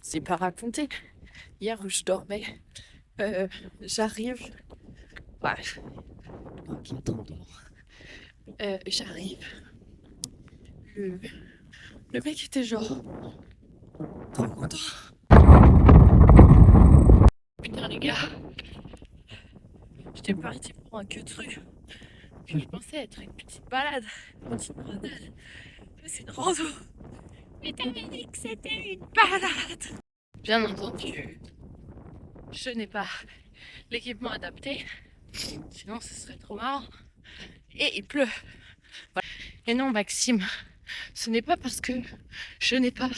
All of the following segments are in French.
C'est pas raconté. Hier où je dormais, j'arrive. Ouais. Ok, attends. J'arrive. Le, le mec était genre trop content. Putain les gars, j'étais partie pour un queue de rue. Je pensais être une petite balade, une petite promenade. Mais c'est une rando. Mais t'avais dit que c'était une balade. Bien entendu, je n'ai pas l'équipement adapté. Sinon ce serait trop marrant. Et il pleut. Voilà. Et non Maxime, ce n'est pas parce que je n'ai pas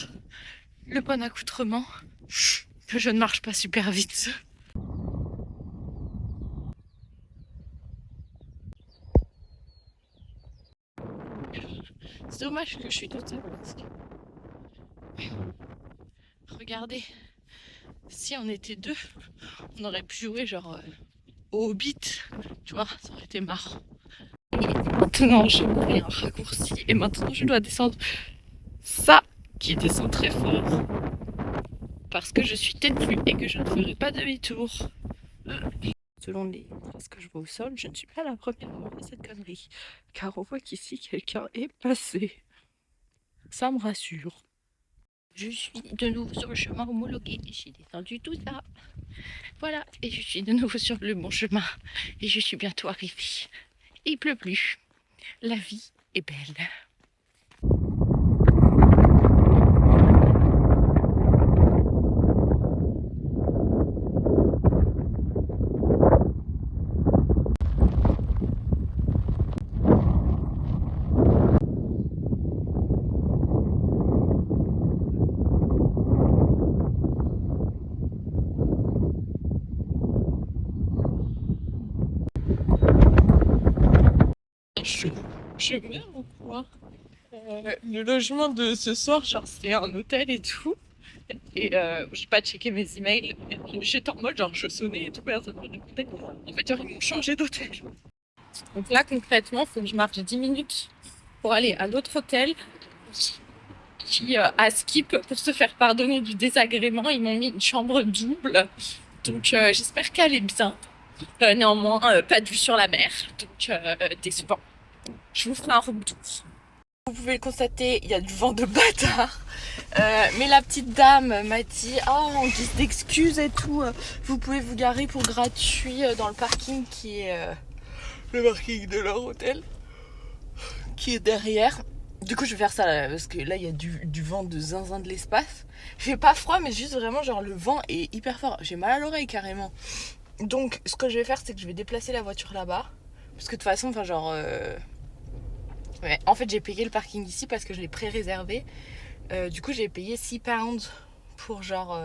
le bon accoutrement que je ne marche pas super vite. C'est dommage que je suis toute seule parce que... Regardez, si on était deux, on aurait pu jouer genre au Hobbit, tu vois, ça aurait été marrant. Et maintenant, je fais un raccourci et maintenant je dois descendre ça qui descend très fort parce que je suis têtue et que je ne ferai pas demi-tour. Selon les traces que je vois au sol, je ne suis pas la première à avoir fait cette connerie. Car on voit qu'ici, quelqu'un est passé. Ça me rassure. Je suis de nouveau sur le chemin homologué et j'ai descendu tout ça. Voilà, et je suis de nouveau sur le bon chemin. Et je suis bientôt arrivée. Il pleut plus. La vie est belle. Je meurs ou quoi? Le logement de ce soir, genre c'est un hôtel et tout. Et j'ai pas checké mes emails. J'étais en mode genre je sonnais et tout, personne me répondait. En fait, ils m'ont changé d'hôtel. Donc là, concrètement, il faut que je marche 10 minutes pour aller à l'autre hôtel qui a skip pour se faire pardonner du désagrément. Ils m'ont mis une chambre double. Donc j'espère qu'elle est bien. Néanmoins, pas de vue sur la mer. Donc décevant. Je vous ferai un room tour. Vous pouvez le constater, il y a du vent de bâtard. Mais la petite dame m'a dit en guise d'excuse et tout, vous pouvez vous garer pour gratuit dans le parking qui est le parking de leur hôtel, qui est derrière. Du coup, je vais faire ça là, parce que là, il y a du vent de zinzin de l'espace. J'ai pas froid, mais juste vraiment, genre, le vent est hyper fort. J'ai mal à l'oreille carrément. Donc, ce que je vais faire, c'est que je vais déplacer la voiture là-bas. Parce que de toute façon, enfin, genre. Ouais, en fait, j'ai payé le parking ici parce que je l'ai pré-réservé. Du coup, j'ai payé 6 pounds pour genre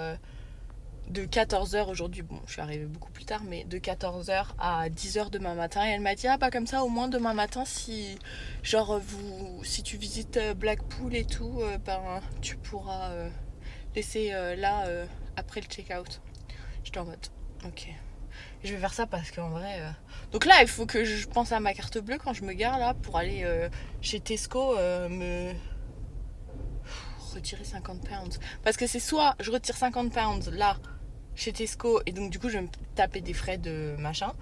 de 14h aujourd'hui. Bon, je suis arrivée beaucoup plus tard, mais de 14h à 10h demain matin. Et elle m'a dit, ah bah comme ça, au moins demain matin, si genre si tu visites Blackpool et tout, ben tu pourras laisser là après le check-out. J'étais en mode, ok. Je vais faire ça parce qu'en vrai... Donc là, il faut que je pense à ma carte bleue quand je me gare là pour aller chez Tesco me retirer 50 pounds. Parce que c'est soit je retire 50 pounds là chez Tesco et donc du coup je vais me taper des frais de machin,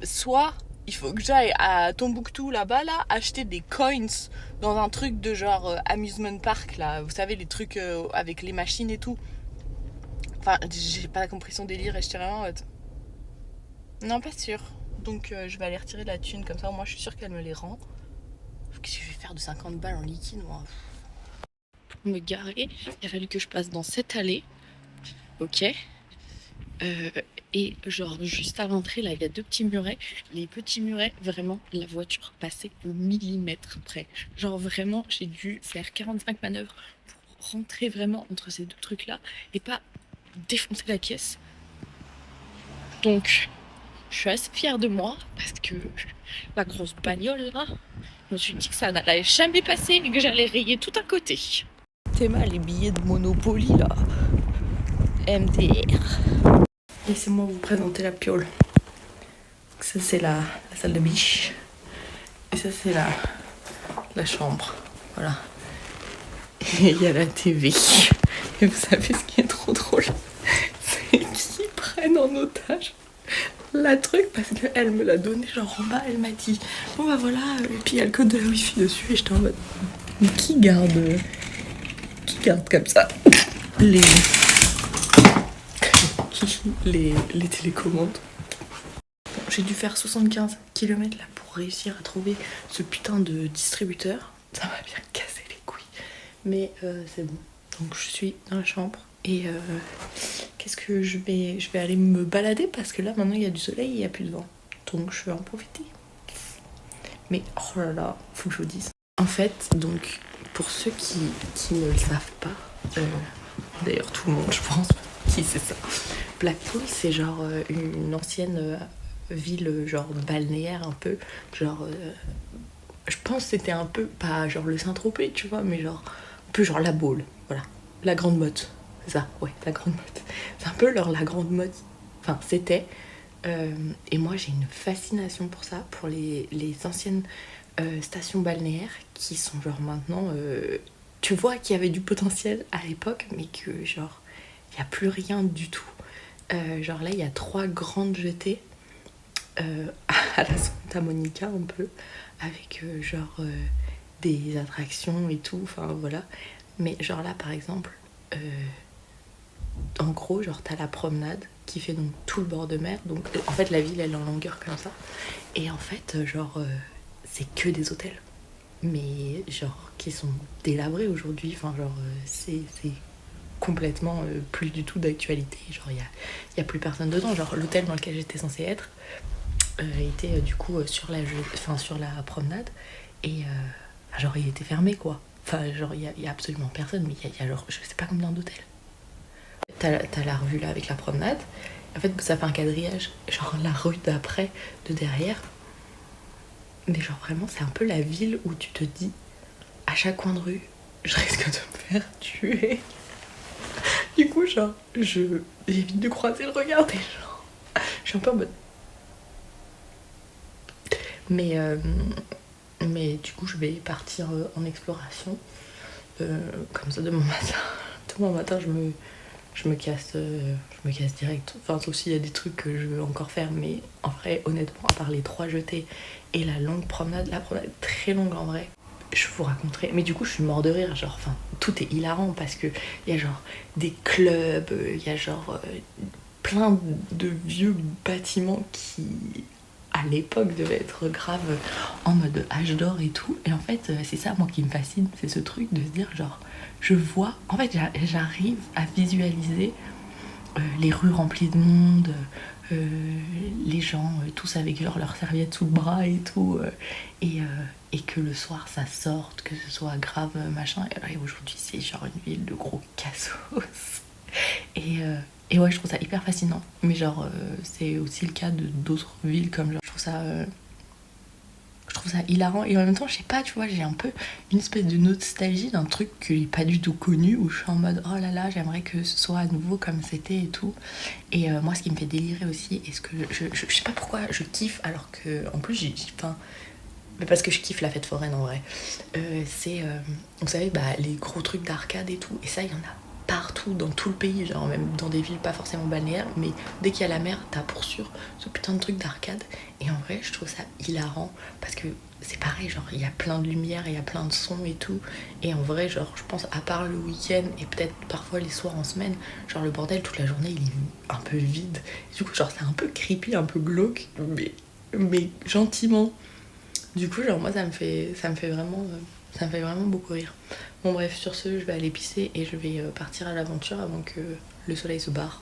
soit il faut que j'aille à Tombouctou là-bas là acheter des coins dans un truc de genre amusement park là, vous savez les trucs avec les machines et tout. Enfin, j'ai pas compris son délire et j'étais vraiment en mode... Non, pas sûr. Donc je vais aller retirer de la thune comme ça, au moins je suis sûre qu'elle me les rend. Qu'est-ce que je vais faire de 50 balles en liquide moi? Pour me garer, il a fallu que je passe dans cette allée. Ok. Et genre juste à l'entrée là il y a deux petits murets. Les petits murets, vraiment la voiture passait au millimètre près. Genre vraiment j'ai dû faire 45 manœuvres pour rentrer vraiment entre ces deux trucs là et pas défoncer la caisse. Donc Je suis assez fière de moi parce que la grosse bagnole là, je me suis dit que ça n'allait jamais passer et que j'allais rayer tout à côté. Théma, les billets de Monopoly là. MDR. Laissez-moi vous présenter la piole. Ça c'est la salle de biche. Et ça c'est la chambre. Voilà. Et il y a la TV. Et vous savez ce qui est trop drôle, c'est qu'ils prennent en otage la truc parce qu'elle me l'a donné genre en bas, elle m'a dit bon bah voilà, et puis il y a le code de la wifi dessus et j'étais en mode mais qui garde comme ça les télécommandes. Bon, j'ai dû faire 75 km là pour réussir à trouver ce putain de distributeur. Ça m'a bien cassé les couilles. Mais c'est bon. Donc je suis dans la chambre. Et qu'est-ce que je vais aller me balader parce que là maintenant il y a du soleil et il n'y a plus de vent. Donc je vais en profiter. Mais oh là là, faut que je vous dise. En fait, donc pour ceux qui ne le savent pas, d'ailleurs tout le monde je pense, qui sait ça, Blackpool c'est genre une ancienne ville genre balnéaire un peu, genre je pense que c'était un peu, pas genre le Saint-Tropez tu vois, mais genre un peu genre la Baule, voilà, la Grande Motte, c'est ça, ouais, la Grande Motte, c'est un peu leur la Grande Motte, enfin c'était, et moi j'ai une fascination pour ça, pour les anciennes stations balnéaires qui sont genre maintenant, tu vois qu'il y avait du potentiel à l'époque, mais que genre il n'y a plus rien du tout. Genre là il y a 3 grandes jetées à la Santa Monica un peu, avec genre des attractions et tout, enfin voilà. Mais genre là par exemple, en gros genre t'as la promenade qui fait donc tout le bord de mer, donc en fait la ville elle est en longueur comme ça, et en fait genre c'est que des hôtels, mais genre qui sont délabrés aujourd'hui, enfin genre c'est complètement plus du tout d'actualité, genre y a plus personne dedans, genre l'hôtel dans lequel j'étais censée être était du coup sur la promenade, et genre il était fermé quoi, enfin genre il y a absolument personne, mais il y a genre je sais pas combien d'hôtels. T'as la rue là avec la promenade, en fait ça fait un quadrillage, genre la rue d'après, de derrière, mais genre vraiment c'est un peu la ville où tu te dis à chaque coin de rue je risque de me faire tuer. Du coup genre j'évite de croiser le regard des gens, je suis un peu en mode mais du coup je vais partir en exploration, comme ça demain matin je me casse direct, enfin sauf s'il y a des trucs que je veux encore faire, mais en vrai honnêtement à part les 3 jetés et la promenade est très longue en vrai, je vous raconterai, mais du coup je suis mort de rire, genre enfin tout est hilarant parce que il y a genre des clubs, il y a genre plein de vieux bâtiments qui à l'époque devait être grave en mode âge d'or et tout, et en fait c'est ça moi qui me fascine, c'est ce truc de se dire genre je vois, en fait j'arrive à visualiser les rues remplies de monde, les gens tous avec genre leurs serviettes sous le bras et tout, et que le soir ça sorte, que ce soit grave machin, et aujourd'hui c'est genre une ville de gros cassos. Et ouais, je trouve ça hyper fascinant. Mais genre, c'est aussi le cas de d'autres villes comme genre, je trouve ça hilarant. Et en même temps, je sais pas, tu vois, j'ai un peu une espèce de nostalgie d'un truc que j'ai pas du tout connu, où je suis en mode, oh là là, j'aimerais que ce soit à nouveau comme c'était et tout. Et moi, ce qui me fait délirer aussi, est-ce que je sais pas pourquoi je kiffe, alors que, en plus, enfin, mais parce que je kiffe la fête foraine en vrai. C'est, vous savez, bah, les gros trucs d'arcade et tout. Et ça, il y en a partout dans tout le pays, genre même dans des villes pas forcément balnéaires, mais dès qu'il y a la mer, t'as pour sûr ce putain de truc d'arcade. Et en vrai, je trouve ça hilarant parce que c'est pareil, genre il y a plein de lumière, il y a plein de sons et tout. Et en vrai, genre je pense à part le week-end et peut-être parfois les soirs en semaine, genre le bordel toute la journée il est un peu vide. Et du coup, genre c'est un peu creepy, un peu glauque, mais gentiment. Du coup, genre moi ça me fait vraiment beaucoup rire. Bon bref, sur ce, je vais aller pisser et je vais partir à l'aventure avant que le soleil se barre.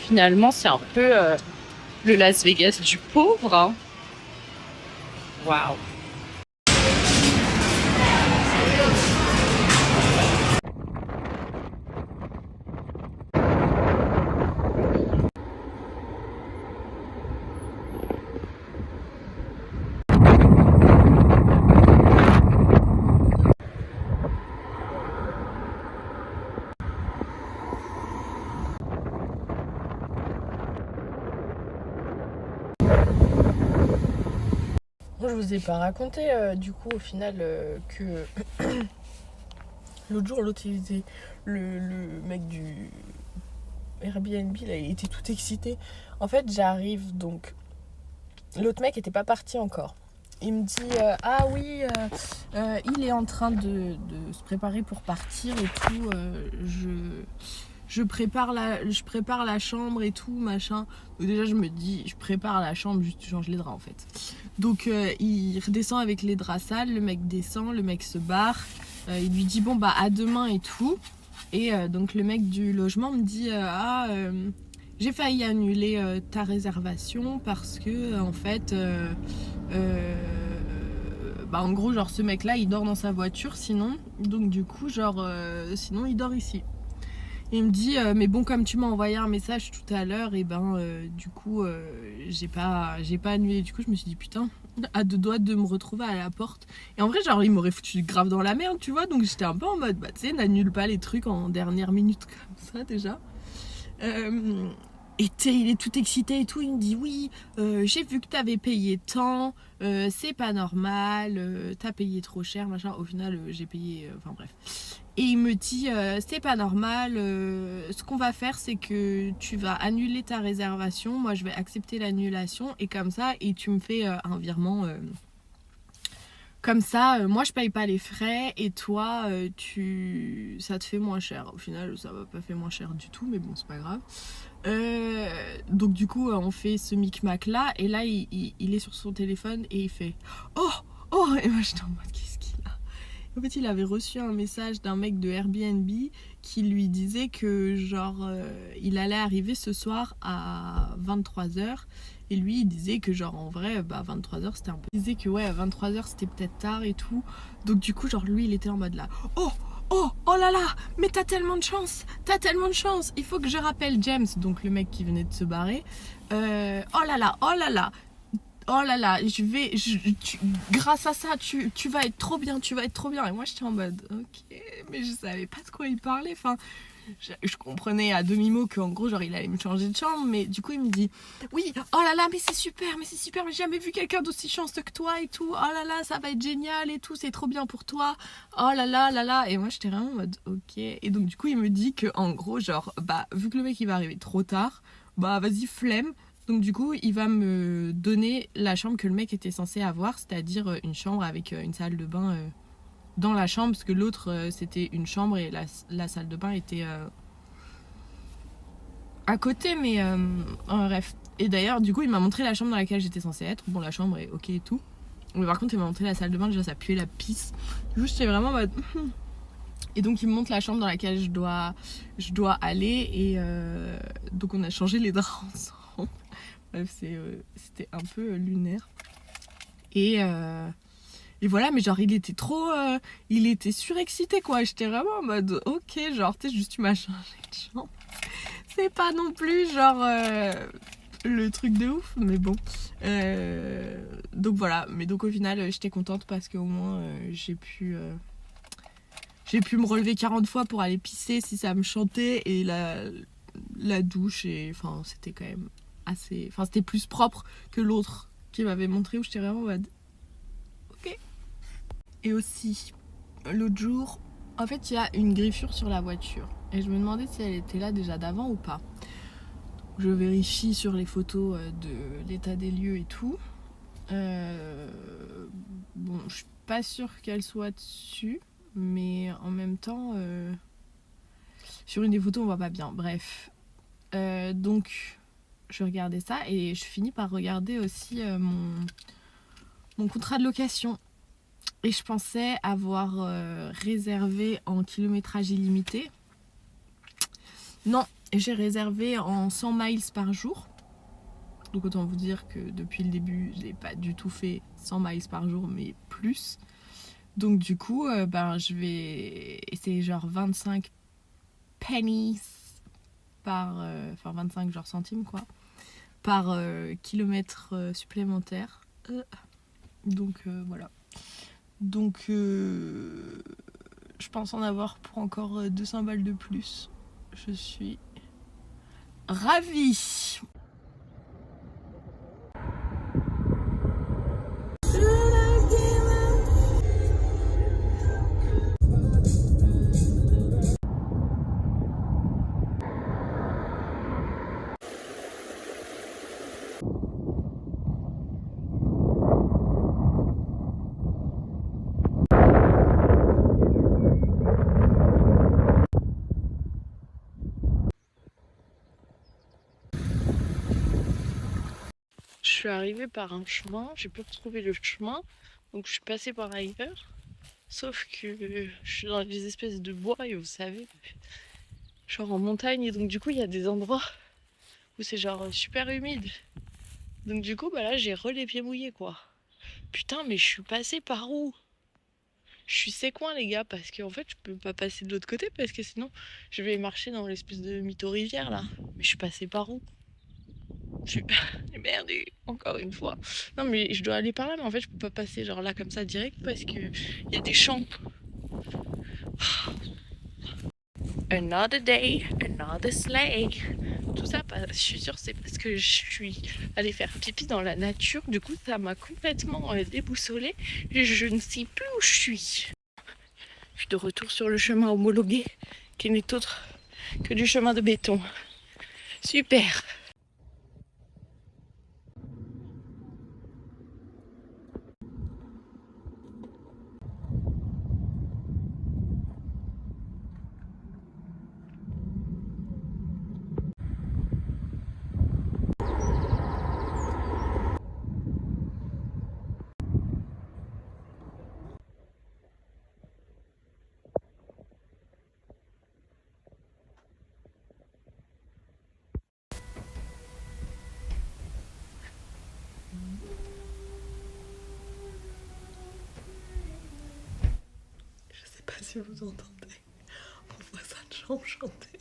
Finalement, c'est un peu le Las Vegas du pauvre. Hein. Waouh. Moi, je vous ai pas raconté, du coup, au final, que l'autre jour, l'autre, il était. Le mec du Airbnb, là, il était tout excité. En fait, j'arrive donc. L'autre mec était pas parti encore. Il me dit ah oui, il est en train de se préparer pour partir et tout. Je prépare la chambre et tout, machin. Donc déjà, je me dis, je prépare la chambre, juste je change les draps en fait. Donc il redescend avec les draps sales, le mec descend, le mec se barre. Il lui dit bon bah à demain et tout. Et donc le mec du logement me dit j'ai failli annuler ta réservation parce que en fait bah en gros genre ce mec là il dort dans sa voiture sinon, donc du coup genre sinon il dort ici. Il me dit mais bon comme tu m'as envoyé un message tout à l'heure et ben du coup j'ai pas annulé. Du coup je me suis dit putain, à deux doigts de me retrouver à la porte. Et en vrai genre il m'aurait foutu grave dans la merde tu vois, donc j'étais un peu en mode bah tu sais n'annule pas les trucs en dernière minute comme ça déjà. Et il est tout excité et tout, il me dit oui, j'ai vu que t'avais payé tant, c'est pas normal, t'as payé trop cher, machin. Au final, j'ai payé, enfin bref. Et il me dit c'est pas normal, ce qu'on va faire c'est que tu vas annuler ta réservation, moi je vais accepter l'annulation et comme ça, et tu me fais un virement. Comme ça, moi je paye pas les frais et toi ça te fait moins cher. Au final, ça m'a pas fait moins cher du tout, mais bon, c'est pas grave. Donc du coup, on fait ce micmac là et là il est sur son téléphone et il fait oh oh et moi j'étais en mode qu'est-ce qu'il a. En fait, il avait reçu un message d'un mec de Airbnb qui lui disait que genre il allait arriver ce soir à 23h. Et lui, il disait que genre en vrai, bah 23h c'était un peu... Il disait que ouais, à 23h c'était peut-être tard et tout. Donc du coup, genre lui, il était en mode là. Oh oh oh là là, mais t'as tellement de chance, il faut que je rappelle James, donc le mec qui venait de se barrer. Oh là là, oh là là, oh là là, grâce à ça, tu vas être trop bien, tu vas être trop bien. Et moi j'étais en mode ok, mais je savais pas de quoi il parlait, enfin... Je comprenais à demi-mot qu'en gros genre il allait me changer de chambre, mais du coup il me dit oui, oh là là mais c'est super, mais j'ai jamais vu quelqu'un d'aussi chanceux que toi et tout, oh là là ça va être génial et tout, c'est trop bien pour toi, oh là là là là. Et moi j'étais vraiment en mode ok. Et donc du coup il me dit que en gros genre bah vu que le mec il va arriver trop tard, bah vas-y flemme. Donc du coup il va me donner la chambre que le mec était censé avoir, c'est-à-dire une chambre avec une salle de bain dans la chambre, parce que l'autre c'était une chambre et la salle de bain était à côté, mais bref. Et d'ailleurs du coup il m'a montré la chambre dans laquelle j'étais censée être. Bon, la chambre est ok et tout, mais par contre il m'a montré la salle de bain, déjà ça puait la pisse. Du coup j'étais vraiment en mode et donc il me montre la chambre dans laquelle je dois aller et donc on a changé les draps ensemble. Bref, c'était un peu lunaire et voilà, mais genre il était trop il était surexcité quoi. J'étais vraiment en mode ok, genre tu sais juste tu m'as changé de chambre, c'est pas non plus genre le truc de ouf, mais bon donc voilà. Mais donc au final j'étais contente parce qu'au moins j'ai pu me relever 40 fois pour aller pisser si ça me chantait, et la douche, et enfin c'était quand même assez, enfin c'était plus propre que l'autre qui m'avait montré où j'étais vraiment en mode ok. Et aussi l'autre jour, en fait il y a une griffure sur la voiture et je me demandais si elle était là déjà d'avant ou pas. Je vérifie sur les photos de l'état des lieux et tout. Bon, je suis pas sûre qu'elle soit dessus, mais en même temps sur une des photos on voit pas bien. Bref, donc je regardais ça et je finis par regarder aussi mon contrat de location. Et je pensais avoir réservé en kilométrage illimité. Non, Et j'ai réservé en 100 miles par jour. Donc autant vous dire que depuis le début, j'ai pas du tout fait 100 miles par jour, mais plus. Donc du coup, je vais... C'est genre 25 pennies par... Enfin 25 genre centimes quoi. Par kilomètre supplémentaire. Donc voilà. Donc je pense en avoir pour encore 200 balles de plus. Je suis ravie. Je suis arrivée par un chemin, j'ai pu retrouver le chemin, donc je suis passée par ailleurs. Sauf que je suis dans des espèces de bois et vous savez, genre en montagne, et donc du coup il y a des endroits où c'est genre super humide. Donc du coup là j'ai les pieds mouillés quoi. Putain mais je suis passée par où? Je suis sécoin les gars parce qu'en fait je peux pas passer de l'autre côté parce que sinon je vais marcher dans l'espèce de mytho-rivière là. Mais je suis passée par où? Je suis merdée, encore une fois. Non mais je dois aller par là, mais en fait je peux pas passer genre là comme ça direct parce que il y a des champs. Another day, another sleigh. Tout ça, je suis sûre, c'est parce que je suis allée faire pipi dans la nature. Du coup, ça m'a complètement déboussolée. Je ne sais plus où je suis. Je suis de retour sur le chemin homologué, qui n'est autre que du chemin de béton. Super. Je sais pas si vous entendez mon voisin de chambre chanter.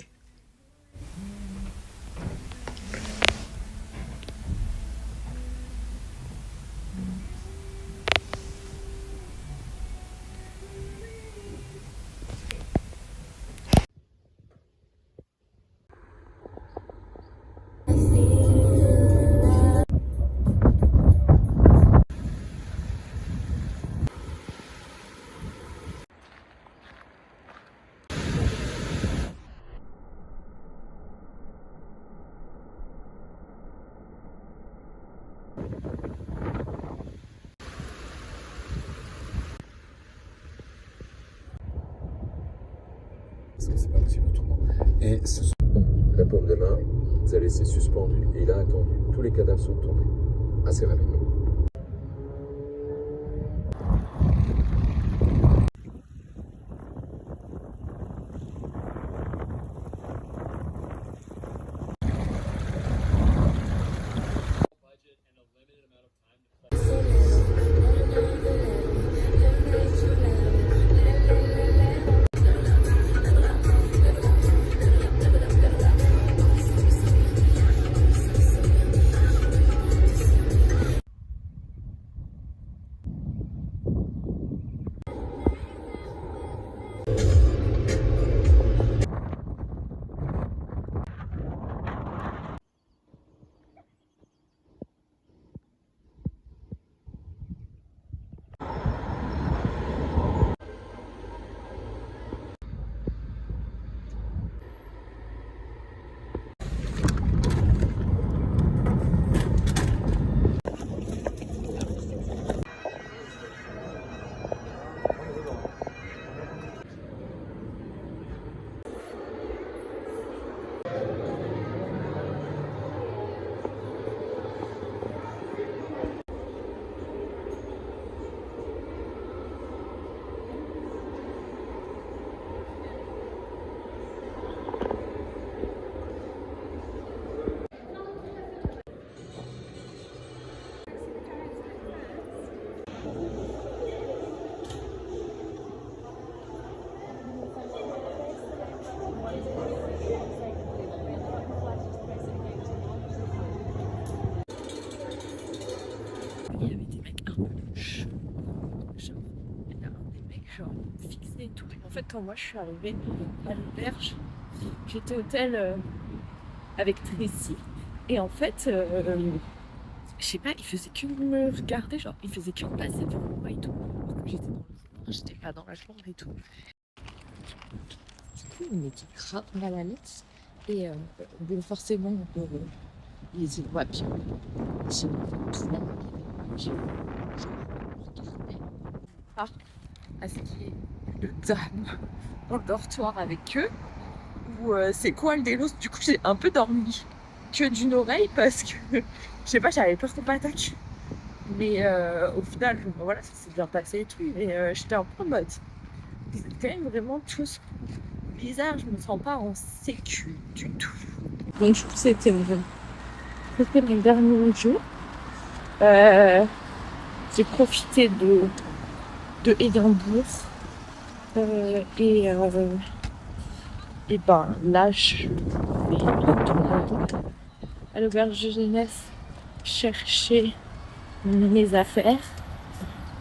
Parce que c'est pas possible autrement. Et ce sont la paume de main, vous a laissé suspendu et il a attendu. Tous les cadavres sont tombés assez rapidement. fait, quand moi je suis arrivée à l'auberge, j'étais au hôtel avec Tracy. Et en fait, je sais pas, il faisait que me regarder, genre, il faisait que me passer devant moi et tout. Alors que j'étais pas dans la chambre et tout. Du coup, il m'était grave mal à l'aise. Et bon, forcément, les voit bien. J'ai tout là. J'ai regardé à ce qui est le dame dans le dortoir avec eux. Ou c'est quoi le délos? Du coup, j'ai un peu dormi que d'une oreille parce que je sais pas, j'avais peur qu'on m'attaque. Mais au final, bon, voilà, ça s'est bien passé et tout. Mais j'étais un peu en mode. C'est quand même vraiment tous bizarre, je me sens pas en sécu du tout. Donc du coup, c'était mon dernier jour. J'ai profité de Édimbourg. Et ben là, je vais retourner à l'auberge de jeunesse chercher mes affaires.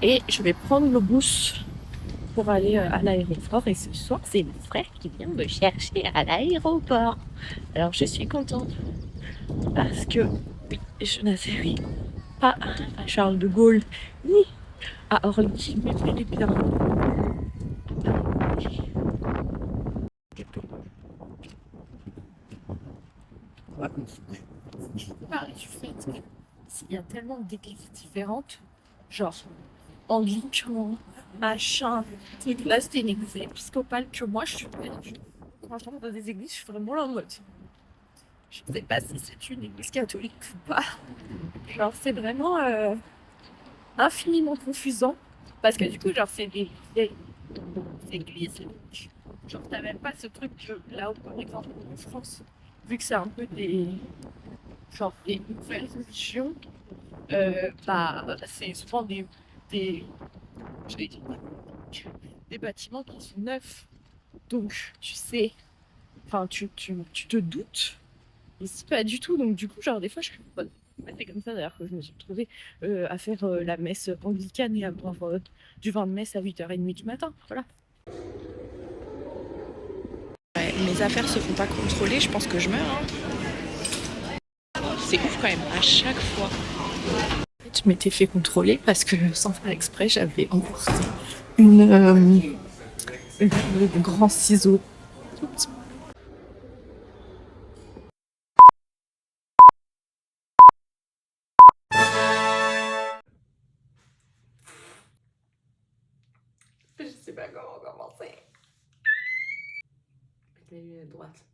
Et je vais prendre le bus pour aller à l'aéroport. Et ce soir, c'est mon frère qui vient me chercher à l'aéroport. Alors je suis contente parce que oui, je n'atterris pas à Charles de Gaulle ni à Orly, mais bel et bien. Parler du fait qu'il y a tellement d'églises différentes, genre anglican, machin, truc. Là, c'était une église épiscopale que moi je suis perdue. Quand je rentre dans des églises, je suis vraiment là en mode. Je sais pas si c'est une église catholique ou pas. Genre, c'est vraiment infiniment confusant. Parce que du coup, genre, c'est des vieilles églises. Genre, t'as même pas ce truc que là où, par exemple, en France, vu que c'est un peu genre, des nouvelles religions, bah, c'est souvent j'allais dire, des bâtiments qui sont neufs. Donc, tu sais, enfin, tu te doutes. Ici, pas du tout. Donc, du coup, genre, des fois, je suis bonne. C'est comme ça d'ailleurs que je me suis retrouvée à faire la messe anglicane et à boire du vin de messe à 8h30 du matin. Voilà. Ouais, mes affaires se font pas contrôler, je pense que je meurs. Hein. C'est ouf quand même, à chaque fois. En fait, je m'étais fait contrôler parce que sans faire exprès, j'avais emporté une grand ciseau. Je sais pas comment commencer. Les lunettes droites.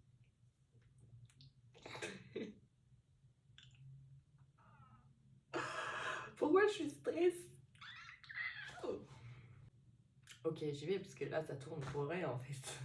Pourquoi je suis stressée? Ok, j'y vais parce que là ça tourne pour rien en fait.